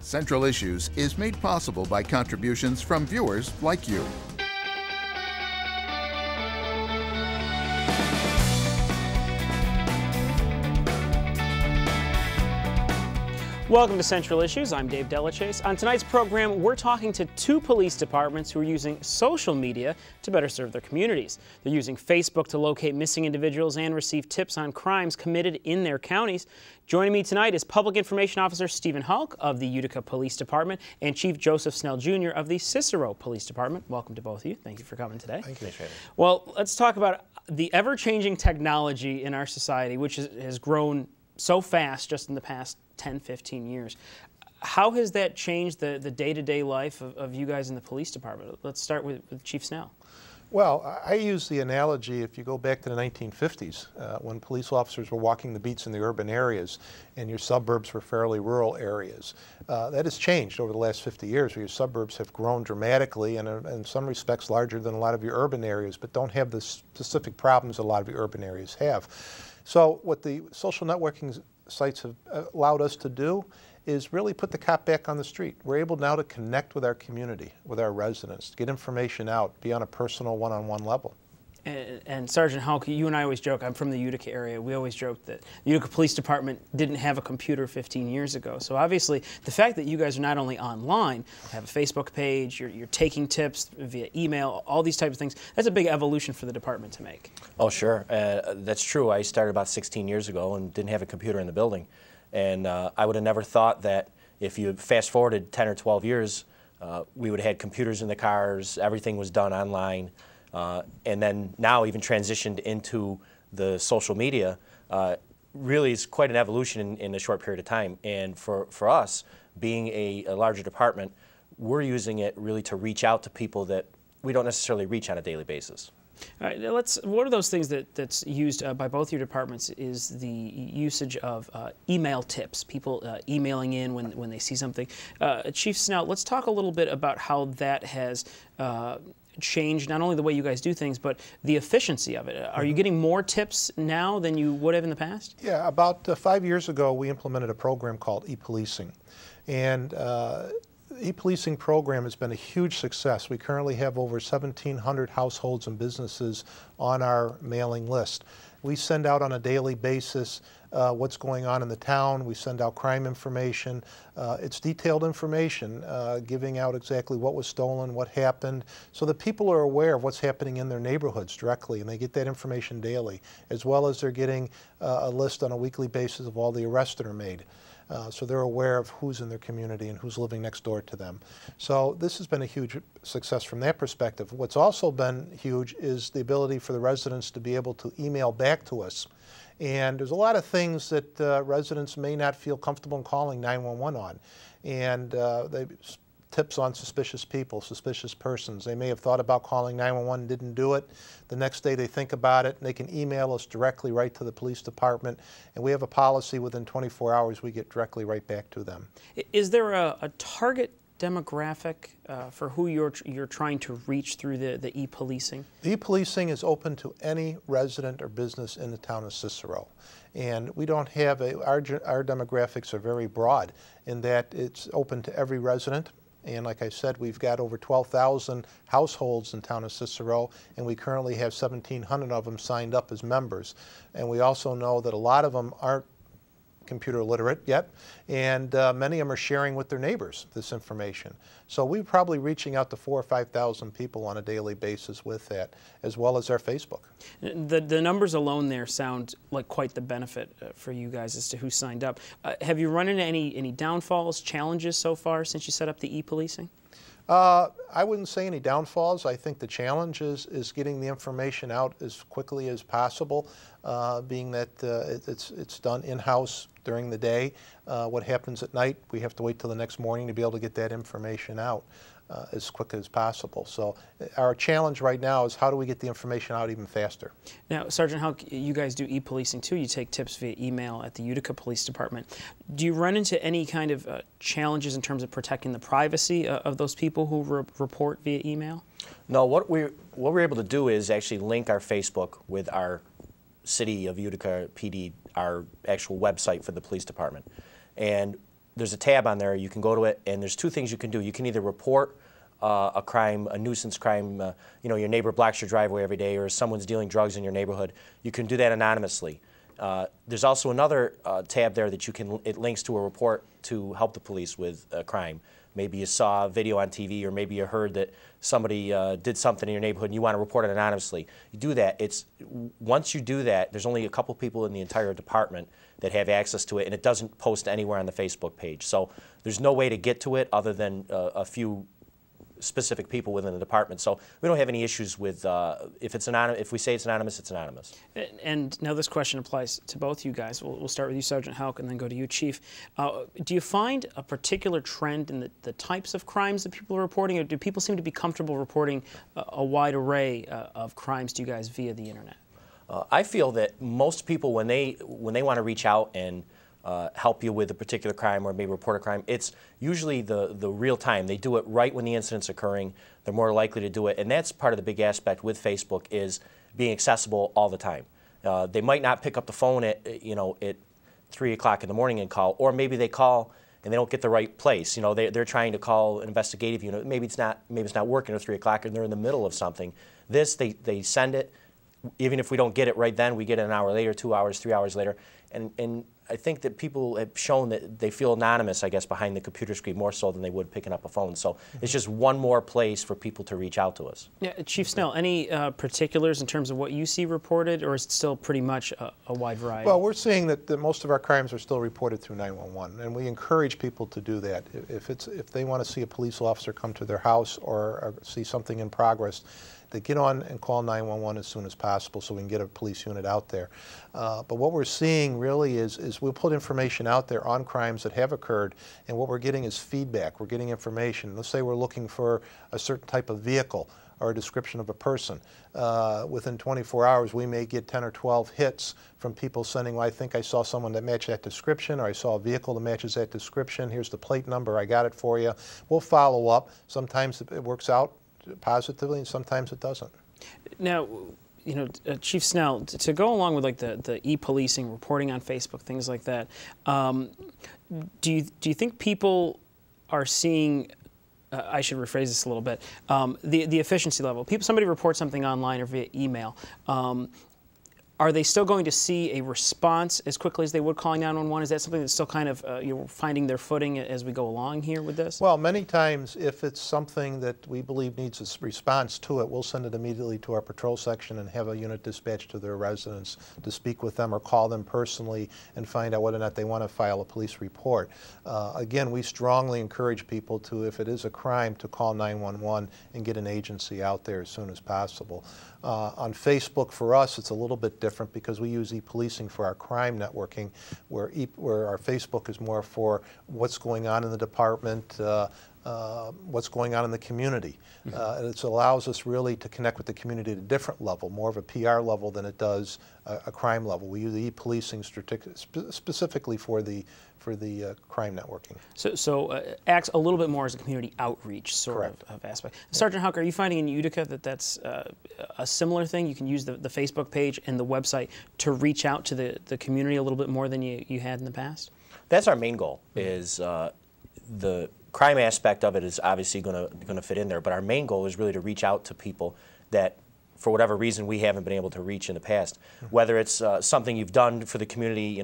Central Issues is made possible by contributions from viewers like you. Welcome to Central Issues. I'm Dave Delachaise. On tonight's program, we're talking to two police departments who are using social media to better serve their communities. They're using Facebook to locate missing individuals and receive tips on crimes committed in their counties. Joining me tonight is Public Information Officer Stephen Hulk of the Utica Police Department and Chief Joseph Snell Jr. of the Cicero Police Department. Welcome to both of you. Thank you for coming today. Thank you. Well, let's talk about the ever-changing technology in our society, which has grown so fast just in the past 10, 15 years. How has that changed the day-to-day life of you guys in the police department? Let's start with Chief Snell. Well, I use the analogy, if you go back to the 1950s, when police officers were walking the beats in the urban areas and your suburbs were fairly rural areas. That has changed over the last 50 years, where your suburbs have grown dramatically and are in some respects larger than a lot of your urban areas, but don't have the specific problems a lot of your urban areas have. So what the social networking sites have allowed us to do is really put the cop back on the street. We're able now to connect with our community, with our residents, get information out, be on a personal one-on-one level. And Sergeant Hulk, you and I always joke, I'm from the Utica area, we always joke that the Utica Police Department didn't have a computer 15 years ago. So obviously, the fact that you guys are not only online, have a Facebook page, you're taking tips via email, all these types of things, that's a big evolution for the department to make. Oh, sure. That's true. I started about 16 years ago and didn't have a computer in the building. And I would have never thought that if you fast forwarded 10 or 12 years, we would have had computers in the cars, everything was done online. And then now even transitioned into the social media, really is quite an evolution in a short period of time. And for us, being a larger department, we're using it really to reach out to people that we don't necessarily reach on a daily basis. All right, one of those things that's used by both your departments is the usage of email tips, people emailing in when they see something. Chief Snell, let's talk a little bit about how that has changed not only the way you guys do things, but the efficiency of it. Are you getting more tips now than you would have in the past? Yeah, about 5 years ago, we implemented a program called e-policing. And e-policing program has been a huge success. We currently have over 1,700 households and businesses on our mailing list. We send out on a daily basis what's going on in the town. We send out crime information. It's detailed information, giving out exactly what was stolen, what happened, so that people are aware of what's happening in their neighborhoods directly, and they get that information daily, as well as they're getting a list on a weekly basis of all the arrests that are made. So they're aware of who's in their community and who's living next door to them. So this has been a huge success from that perspective. What's also been huge is the ability for the residents to be able to email back to us. And there's a lot of things that residents may not feel comfortable in calling 911 on. And tips on suspicious people, suspicious persons. They may have thought about calling 911 and didn't do it. The next day they think about it and they can email us directly right to the police department. And we have a policy within 24 hours we get directly right back to them. Is there a target demographic for who you're trying to reach through the e-policing? The e-policing is open to any resident or business in the town of Cicero. And we don't have our demographics are very broad in that it's open to every resident. And like I said, we've got over 12,000 households in town of Cicero, and we currently have 1,700 of them signed up as members. And we also know that a lot of them aren't computer literate yet, and many of them are sharing with their neighbors this information. So we're probably reaching out to 4,000 or 5,000 people on a daily basis with that, as well as our Facebook. The numbers alone there sound like quite the benefit for you guys as to who signed up. Have you run into any downfalls, challenges so far since you set up the e-policing? I wouldn't say any downfalls. I think the challenge is getting the information out as quickly as possible, being that it's done in-house during the day. What happens at night, we have to wait till the next morning to be able to get that information out as quick as possible. So our challenge right now is how do we get the information out even faster? Now, Sergeant Hulk, you guys do e-policing too. You take tips via email at the Utica Police Department. Do you run into any kind of challenges in terms of protecting the privacy of those people who report via email? No, what we're able to do is actually link our Facebook with our City of Utica PD, our actual website for the police department. And there's a tab on there. You can go to it, and there's two things you can do. You can either report a crime, a nuisance crime, you know, your neighbor blocks your driveway every day, or someone's dealing drugs in your neighborhood. You can do that anonymously. There's also another tab there that it links to a report to help the police with a crime. Maybe you saw a video on TV, or maybe you heard that somebody did something in your neighborhood and you want to report it anonymously. You do that. Once you do that, there's only a couple people in the entire department that have access to it, and it doesn't post anywhere on the Facebook page. So there's no way to get to it other than a few specific people within the department. So we don't have any issues with if it's anonymous. If we say it's anonymous, it's anonymous. And now this question applies to both you guys. We'll start with you, Sergeant Houck, and then go to you, Chief. Do you find a particular trend in the types of crimes that people are reporting, or do people seem to be comfortable reporting a wide array of crimes to you guys via the internet? I feel that most people, when they want to reach out and help you with a particular crime or maybe report a crime, it's usually the real time. They do it right when the incident's occurring. They're more likely to do it, and that's part of the big aspect with Facebook, is being accessible all the time. They might not pick up the phone at 3 o'clock in the morning and call, or maybe they call and they don't get the right place. You know, they're trying to call an investigative unit. Maybe it's not working at 3 o'clock, and they're in the middle of something. They send it. Even if we don't get it right then, we get it an hour later, 2 hours, 3 hours later, and I think that people have shown that they feel anonymous, I guess, behind the computer screen more so than they would picking up a phone. So it's just one more place for people to reach out to us. Yeah, Chief Snell, any particulars in terms of what you see reported, or is it still pretty much a wide variety? Well, we're seeing that most of our crimes are still reported through 911, and we encourage people to do that. If they want to see a police officer come to their house or see something in progress, they get on and call 911 as soon as possible so we can get a police unit out there. But what we're seeing really is we'll put information out there on crimes that have occurred, and what we're getting is feedback. We're getting information. Let's say we're looking for a certain type of vehicle or a description of a person. Within 24 hours, we may get 10 or 12 hits from people sending, well, I think I saw someone that matched that description, or I saw a vehicle that matches that description. Here's the plate number. I got it for you. We'll follow up. Sometimes it works out positively, and sometimes it doesn't. Now, Chief Snell, to go along with like the e-policing, reporting on Facebook, things like that, do you think people are seeing? I should rephrase this a little bit. The efficiency level. Somebody reports something online or via email. Are they still going to see a response as quickly as they would calling 911? Is that something that's still kind of finding their footing as we go along here with this? Well, many times, if it's something that we believe needs a response to it, we'll send it immediately to our patrol section and have a unit dispatched to their residence to speak with them or call them personally and find out whether or not they want to file a police report. Again, we strongly encourage people to, if it is a crime, to call 911 and get an agency out there as soon as possible. On Facebook, for us, it's a little bit different because we use e-policing for our crime networking, where our Facebook is more for what's going on in the department, what's going on in the community. It allows us really to connect with the community at a different level, more of a PR level than it does a crime level. We use the e-policing specifically for the crime networking. So acts a little bit more as a community outreach sort of aspect. Sergeant Houck, are you finding in Utica that that's a similar thing? You can use the Facebook page and the website to reach out to the community a little bit more than you had in the past? That's our main goal, is the crime aspect of it is obviously going to fit in there, but our main goal is really to reach out to people that, for whatever reason, we haven't been able to reach in the past. Whether it's something you've done for the community,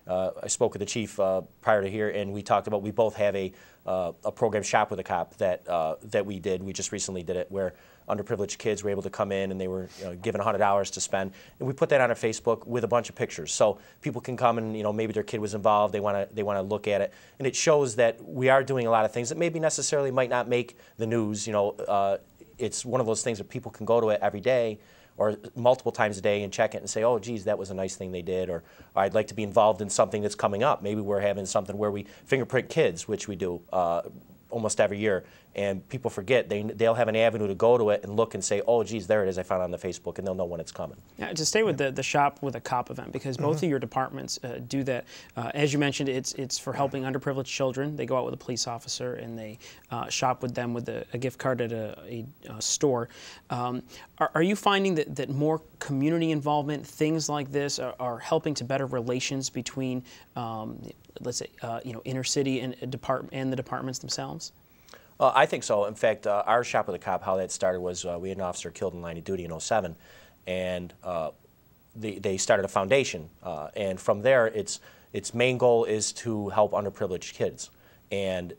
I spoke with the chief prior to here, and we talked about, we both have a program, Shop with a Cop, that we did. We just recently did it, where underprivileged kids were able to come in and they were given $100 to spend, and we put that on our Facebook with a bunch of pictures, so people can come and maybe their kid was involved, they want to look at it, and it shows that we are doing a lot of things that maybe necessarily might not make the news. It's one of those things that people can go to it every day or multiple times a day and check it and say, oh, geez, that was a nice thing they did, or I'd like to be involved in something that's coming up. Maybe we're having something where we fingerprint kids, which we do almost every year, and people forget. They'll have an avenue to go to it and look and say, oh, geez, there it is, I found it on the Facebook, and they'll know when it's coming. Yeah, to stay with the Shop with a Cop event, because both of your departments do that. As you mentioned, it's for helping underprivileged children. They go out with a police officer and they shop with them with a gift card at a store. Are you finding that more community involvement, things like this are helping to better relations between, let's say, inner city and the departments themselves? I think so. In fact, our Shop with a Cop, how that started was we had an officer killed in line of duty in '07, and they started a foundation. And from there, its main goal is to help underprivileged kids. And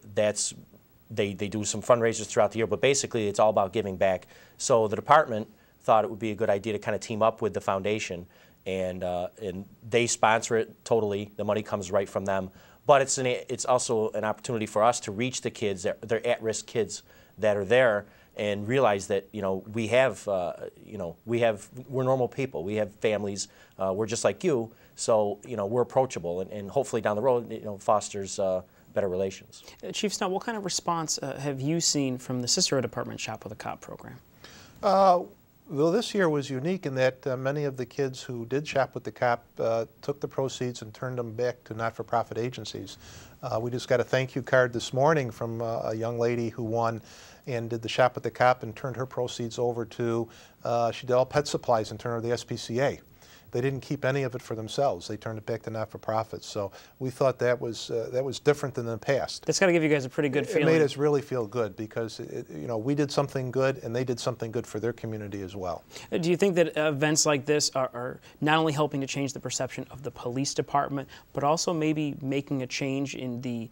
they do some fundraisers throughout the year, but basically it's all about giving back. So the department thought it would be a good idea to kind of team up with the foundation, and they sponsor it totally. The money comes right from them. But it's also an opportunity for us to reach the kids, they're at-risk kids that are there, and realize that we're normal people. We have families. We're just like you. So we're approachable, and hopefully down the road fosters better relations. Chief Snell, what kind of response have you seen from the Cicero Department Shop with a Cop program? Well, this year was unique in that many of the kids who did shop with the cop took the proceeds and turned them back to not-for-profit agencies. We just got a thank you card this morning from a young lady who won and did the shop with the cop and turned her proceeds over to, she did all pet supplies and turned her to the SPCA. They didn't keep any of it for themselves. They turned it back to not-for-profits. So we thought that was different than in the past. That's got to give you guys a pretty good feeling. It made us really feel good because we did something good and they did something good for their community as well. Do you think that events like this are not only helping to change the perception of the police department, but also maybe making a change in the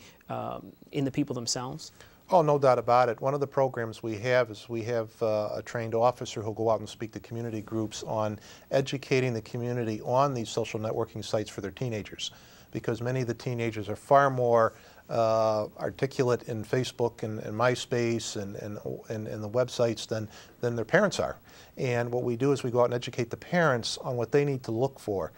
people themselves? Oh, no doubt about it. One of the programs we have is we have a trained officer who'll go out and speak to community groups on educating the community on these social networking sites for their teenagers, because many of the teenagers are far more articulate in Facebook and MySpace and the websites than their parents are. And what we do is we go out and educate the parents on what they need to look for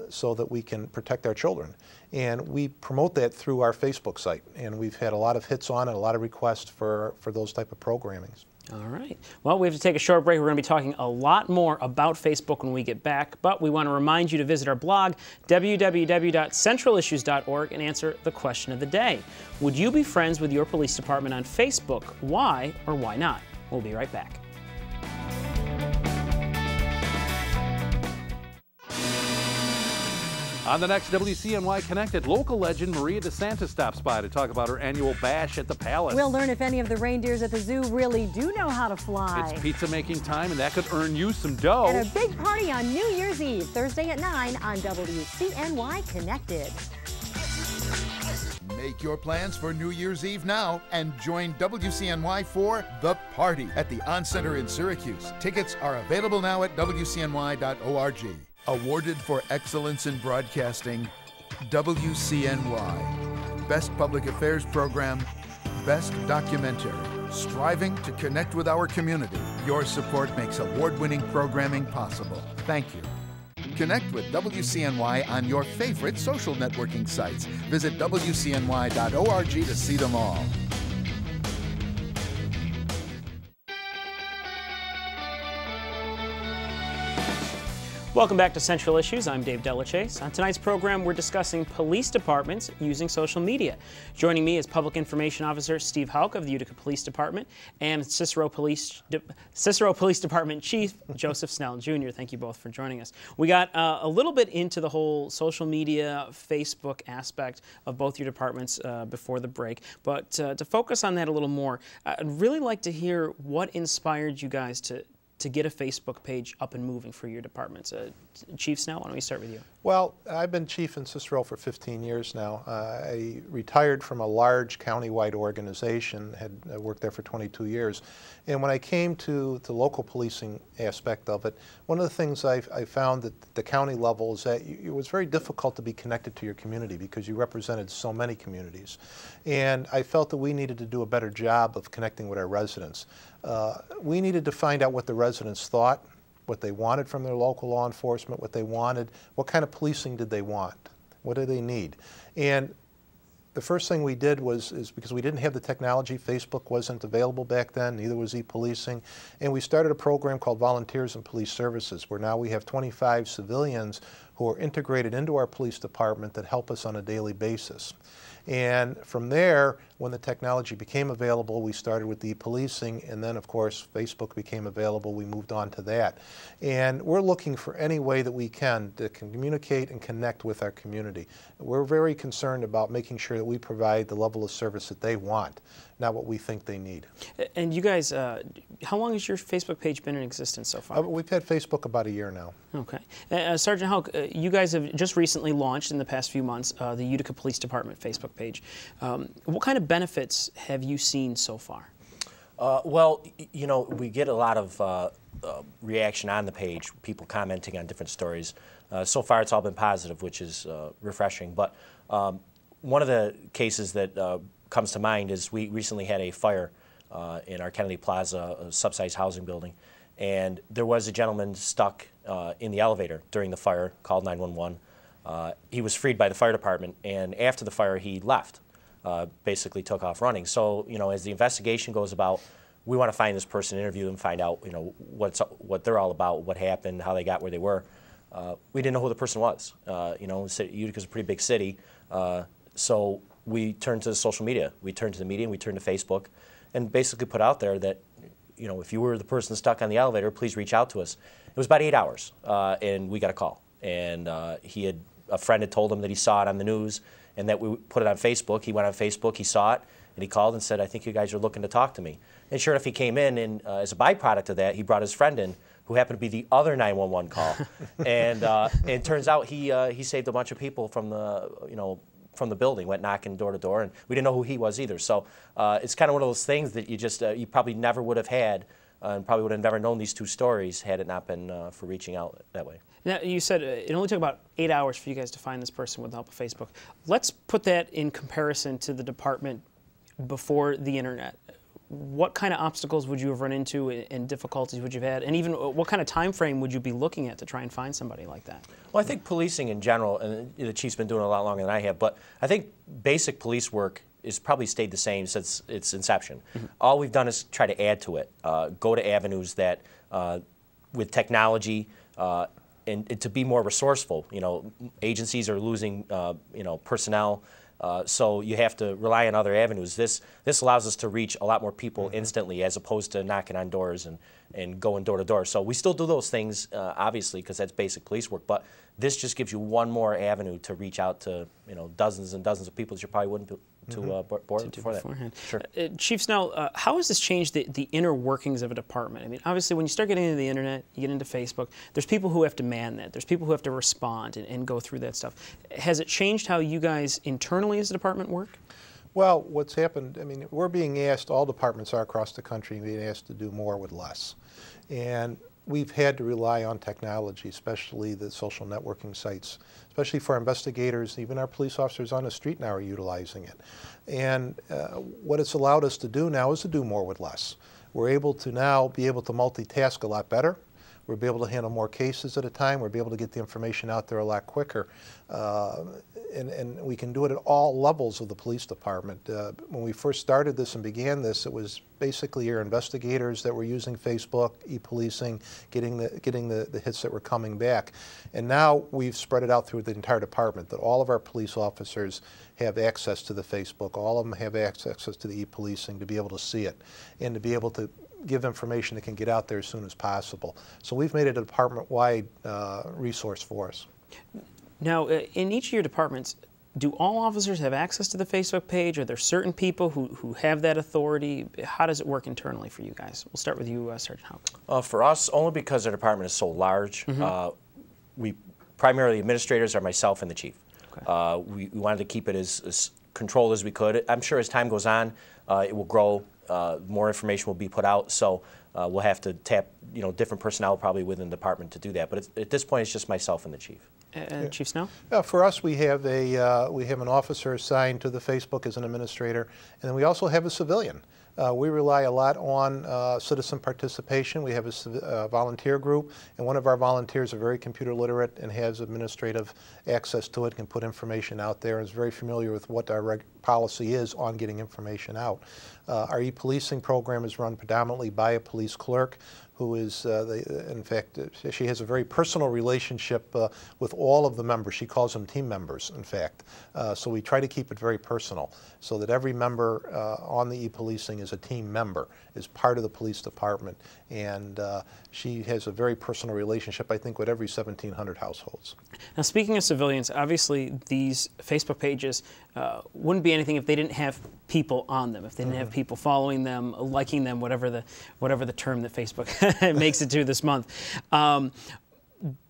so that we can protect our children. And we promote that through our Facebook site. And we've had a lot of hits on it, a lot of requests for those type of programmings. All right. Well, we have to take a short break. We're going to be talking a lot more about Facebook when we get back, but we want to remind you to visit our blog, www.centralissues.org, and answer the question of the day. Would you be friends with your police department on Facebook? Why or why not? We'll be right back. On the next WCNY Connected, local legend Maria DeSanta stops by to talk about her annual bash at the Palace. We'll learn if any of the reindeers at the zoo really do know how to fly. It's pizza making time, and that could earn you some dough. And a big party on New Year's Eve, Thursday at 9 on WCNY Connected. Make your plans for New Year's Eve now and join WCNY for The Party at the On Center in Syracuse. Tickets are available now at WCNY.org. Awarded for excellence in broadcasting, WCNY. Best Public Affairs Program, Best Documentary. Striving to connect with our community. Your support makes award-winning programming possible. Thank you. Connect with WCNY on your favorite social networking sites. Visit WCNY.org to see them all. Welcome back to Central Issues. I'm Dave Delachaise. On tonight's program, we're discussing police departments using social media. Joining me is Public Information Officer Steve Houck of the Utica Police Department and Cicero Police Department Chief Joseph Snell Jr. Thank you both for joining us. We got a little bit into the whole social media, Facebook aspect of both your departments before the break, but to focus on that a little more, I'd really like to hear what inspired you guys to get a Facebook page up and moving for your departments. Chief Snell, why don't we start with you? Well, I've been chief in Cicero for 15 years now. I retired from a large county-wide organization, had worked there for 22 years. And when I came to the local policing aspect of it, one of the things I found at the county level is that it was very difficult to be connected to your community because you represented so many communities. And I felt that we needed to do a better job of connecting with our residents. We needed to find out what the residents thought, what they wanted from their local law enforcement, what they wanted, what kind of policing did they want, what do they need. And the first thing we did is because we didn't have the technology, Facebook wasn't available back then, neither was e-policing, and we started a program called Volunteers in Police Services, where now we have 25 civilians who are integrated into our police department that help us on a daily basis. And from there, when the technology became available, we started with e-policing, and then of course Facebook became available, we moved on to that. And we're looking for any way that we can to communicate and connect with our community. We're very concerned about making sure that we provide the level of service that they want, not what we think they need. And you guys, how long has your Facebook page been in existence so far? We've had Facebook about a year now. Okay. Sergeant Houck, you guys have just recently launched in the past few months the Utica Police Department Facebook page. What kind of benefits have you seen so far? Well, you know, we get a lot of reaction on the page, people commenting on different stories. So far it's all been positive, which is refreshing. But one of the cases that comes to mind is we recently had a fire in our Kennedy Plaza, a subsidized housing building, and there was a gentleman stuck in the elevator during the fire, called 911. He was freed by the fire department, and after the fire he left, basically took off running. So, you know, as the investigation goes about, we want to find this person, interview them, find out, you know, what they're all about, what happened, how they got where they were. We didn't know who the person was. You know, Utica's a pretty big city, so we turned to social media. We turned to the media, and we turned to Facebook, and basically put out there that, you know, if you were the person stuck on the elevator, please reach out to us. It was about 8 hours, and we got a call. And a friend had told him that he saw it on the news and that we put it on Facebook. He went on Facebook, he saw it, and he called and said, I think you guys are looking to talk to me. And sure enough, he came in, and as a byproduct of that, he brought his friend in, who happened to be the other 911 call. And it turns out he saved a bunch of people from the building, went knocking door to door, and we didn't know who he was either. So it's kind of one of those things that you just you probably never would have had, and probably would have never known these two stories had it not been for reaching out that way. Now, you said it only took about 8 hours for you guys to find this person with the help of Facebook. Let's put that in comparison to the department before the internet. What kind of obstacles would you have run into and difficulties would you have had? And even what kind of time frame would you be looking at to try and find somebody like that? Well, I think policing in general, and the chief's been doing it a lot longer than I have, but I think basic police work has probably stayed the same since its inception. Mm-hmm. All we've done is try to add to it, go to avenues that, with technology, and to be more resourceful. You know, agencies are losing, you know, personnel. So you have to rely on other avenues. This allows us to reach a lot more people instantly, as opposed to knocking on doors and going door to door. So we still do those things, obviously, because that's basic police work. But this just gives you one more avenue to reach out to, you know, dozens and dozens of people that you probably wouldn't to board before that. Sure. Chief Snell, how has this changed the inner workings of a department? I mean, obviously, when you start getting into the internet, you get into Facebook, there's people who have to man that. There's people who have to respond and go through that stuff. Has it changed how you guys internally as a department work? Well, what's happened, I mean, we're being asked, all departments are across the country, being asked to do more with less. And we've had to rely on technology, especially the social networking sites, especially for investigators. Even our police officers on the street now are utilizing it. And what it's allowed us to do now is to do more with less. We're able to now be able to multitask a lot better. We'll be able to handle more cases at a time. We'll be able to get the information out there a lot quicker. And we can do it at all levels of the police department. When we first started this and began this, it was basically your investigators that were using Facebook, e-policing, getting the hits that were coming back. And now we've spread it out through the entire department, that all of our police officers have access to the Facebook. All of them have access to the e-policing to be able to see it and to be able to give information that can get out there as soon as possible. So we've made it a department-wide resource for us. Now, in each of your departments, do all officers have access to the Facebook page? Are there certain people who have that authority? How does it work internally for you guys? We'll start with you, Sergeant Houck. For us, only because our department is so large, we primarily administrators are myself and the chief. Okay. We wanted to keep it as controlled as we could. I'm sure as time goes on, it will grow. More information will be put out, so we'll have to tap, you know, different personnel probably within the department to do that. But at this point, it's just myself and the chief. Chief Snell? For us, we have an officer assigned to the Facebook as an administrator, and then we also have a civilian. We rely a lot on citizen participation. We have a volunteer group, and one of our volunteers are very computer literate and has administrative access to it, can put information out there, and is very familiar with what our policy is on getting information out. Our e-policing program is run predominantly by a police clerk who is, in fact, she has a very personal relationship with all of the members. She calls them team members, in fact. So we try to keep it very personal so that every member on the e-policing is a team member, is part of the police department. And she has a very personal relationship, I think, with every 1,700 households. Now, speaking of civilians, obviously these Facebook pages wouldn't be anything if they didn't have people on them, if they didn't have people following them, liking them, whatever the term that Facebook makes it to this month.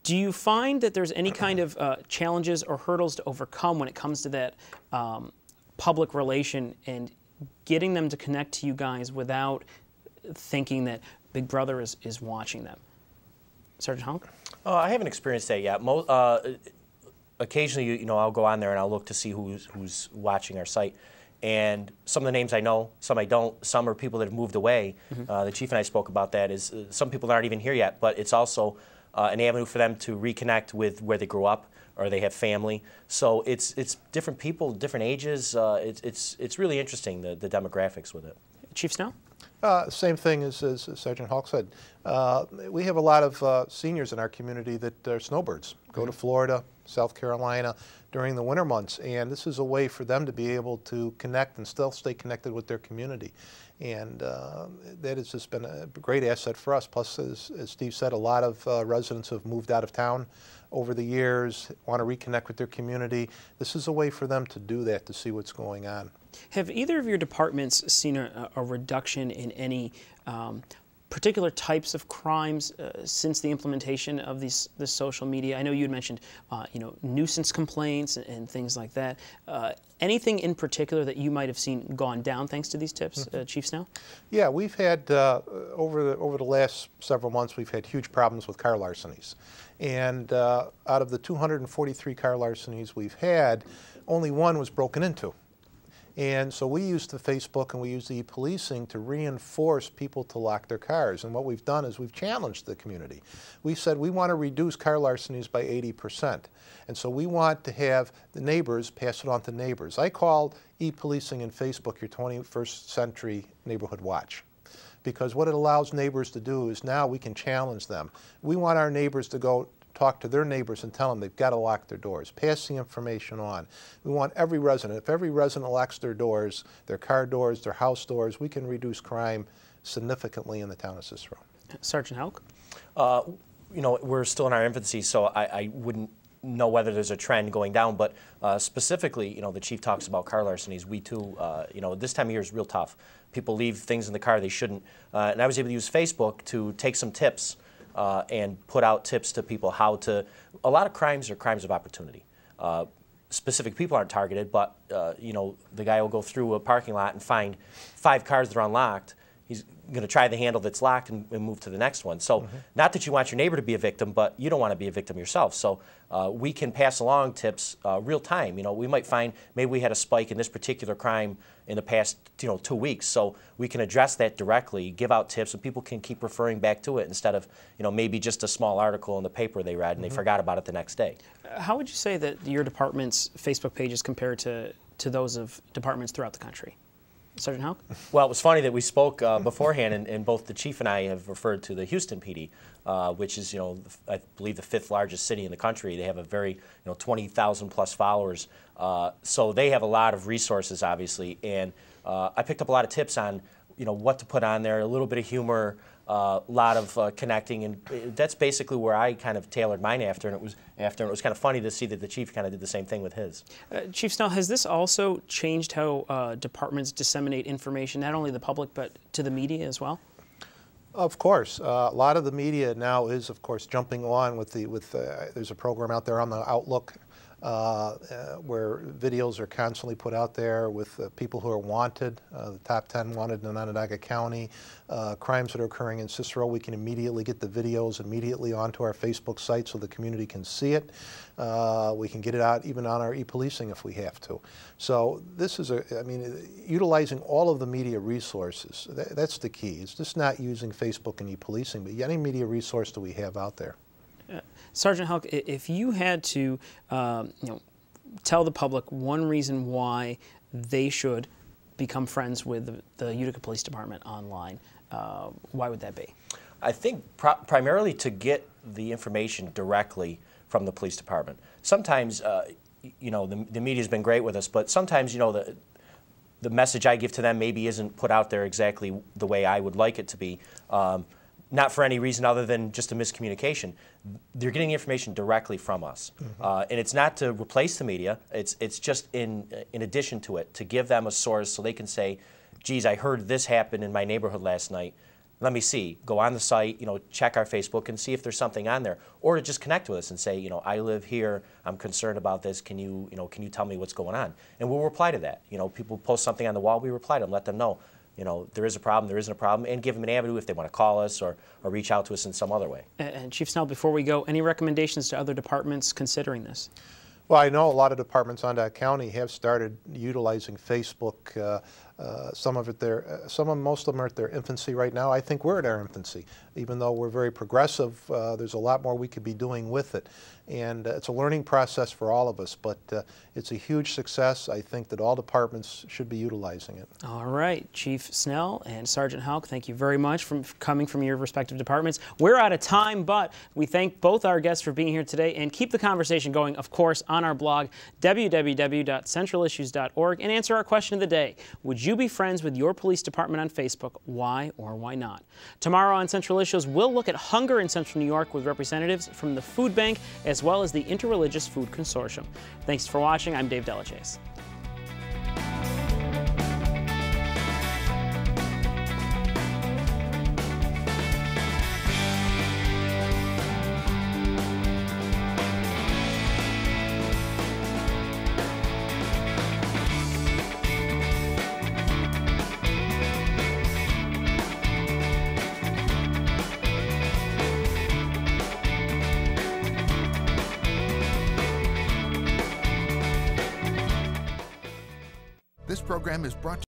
Do you find that there's any kind of challenges or hurdles to overcome when it comes to that public relation and getting them to connect to you guys without thinking that Big Brother is watching them? Sergeant Houck? I haven't experienced that yet. Occasionally, I'll go on there and I'll look to see who's watching our site. And some of the names I know, some I don't. Some are people that have moved away. The chief and I spoke about that. Is some people aren't even here yet, but it's also an avenue for them to reconnect with where they grew up or they have family. So it's different people, different ages. It's really interesting, the demographics with it. Chief Snell? Same thing as Sergeant Houck said. We have a lot of seniors in our community that are snowbirds, go to Florida, South Carolina during the winter months, and this is a way for them to be able to connect and still stay connected with their community. And that has just been a great asset for us. Plus, as Steve said, a lot of residents have moved out of town over the years, want to reconnect with their community. This is a way for them to do that, to see what's going on. Have either of your departments seen a reduction in any particular types of crimes since the implementation of this social media? I know you had mentioned, nuisance complaints and things like that. Anything in particular that you might have seen gone down thanks to these tips, Chief Snell? Yeah, we've had over the last several months, we've had huge problems with car larcenies, and out of the 243 car larcenies we've had, only one was broken into. And so we used the Facebook and we used the e-policing to reinforce people to lock their cars. And what we've done is we've challenged the community. We said we want to reduce car larcenies by 80%. And so we want to have the neighbors pass it on to neighbors. I call e-policing and Facebook your 21st century neighborhood watch. Because what it allows neighbors to do is now we can challenge them. We want our neighbors to go talk to their neighbors and tell them they've got to lock their doors. Pass the information on. We want every resident, if every resident locks their doors, their car doors, their house doors, we can reduce crime significantly in the town of Cicero. Sergeant Houck? We're still in our infancy, so I wouldn't know whether there's a trend going down, but specifically, the chief talks about car larcenies. We too, this time of year is real tough. People leave things in the car they shouldn't. And I was able to use Facebook to take some tips and put out tips to people how to. A lot of crimes are crimes of opportunity. Specific people aren't targeted, but the guy will go through a parking lot and find 5 cars that are unlocked. He's going to try the handle that's locked and move to the next one. So not that you want your neighbor to be a victim, but you don't want to be a victim yourself. So we can pass along tips real time. We might find maybe we had a spike in this particular crime in the past 2 weeks. So we can address that directly, give out tips, and people can keep referring back to it instead of maybe just a small article in the paper they read and they forgot about it the next day. How would you say that your department's Facebook pages compare to those of departments throughout the country? Sergeant Houck? Well, it was funny that we spoke beforehand, and both the chief and I have referred to the Houston PD, which is, I believe the 5th largest city in the country. They have a very, 20,000 plus followers. So they have a lot of resources, obviously, and I picked up a lot of tips on, what to put on there, a little bit of humor, a lot of connecting, and that's basically where I kind of tailored mine after, and it was kind of funny to see that the chief kind of did the same thing with his. Chief Snell, has this also changed how departments disseminate information, not only to the public, but to the media as well? Of course. A lot of the media now is, of course, jumping on with there's a program out there on the Outlook where videos are constantly put out there with people who are wanted, the top 10 wanted in Onondaga County, crimes that are occurring in Cicero. We can immediately get the videos immediately onto our Facebook site so the community can see it. We can get it out even on our e-policing if we have to. So this is utilizing all of the media resources, that's the key. It's just not using Facebook and e-policing, but any media resource that we have out there. Sergeant Houck, if you had to tell the public one reason why they should become friends with the Utica Police Department online? Why would that be? I think primarily to get the information directly from the police department. Sometimes, you know, the media's been great with us, but sometimes, you know, the message I give to them maybe isn't put out there exactly the way I would like it to be. Not for any reason other than just a miscommunication. They're getting information directly from us. And it's not to replace the media, it's just in addition to it, to give them a source so they can say, geez, I heard this happen in my neighborhood last night. Let me see. Go on the site, you know, check our Facebook and see if there's something on there. Or to just connect with us and say, you know, I live here, I'm concerned about this, can you tell me what's going on? And we'll reply to that. You know, people post something on the wall, we reply to them, let them know, you know, there is a problem, there isn't a problem, and give them an avenue if they want to call us or reach out to us in some other way. And Chief Snell, before we go, any recommendations to other departments considering this? Well, I know a lot of departments on that county have started utilizing Facebook. Most of them are at their infancy right now. I think we're at our infancy. Even though we're very progressive, there's a lot more we could be doing with it. And it's a learning process for all of us, but it's a huge success. I think that all departments should be utilizing it. All right, Chief Snell and Sergeant Houck, thank you very much for coming from your respective departments. We're out of time, but we thank both our guests for being here today, and keep the conversation going, of course, on our blog, www.centralissues.org, and answer our question of the day. Would you be friends with your police department on Facebook? Why or why not? Tomorrow on Central Issues, we'll look at hunger in Central New York with representatives from the Food Bank as well as the Interreligious Food Consortium. Thanks for watching. I'm Dave Delachaise. This program is brought to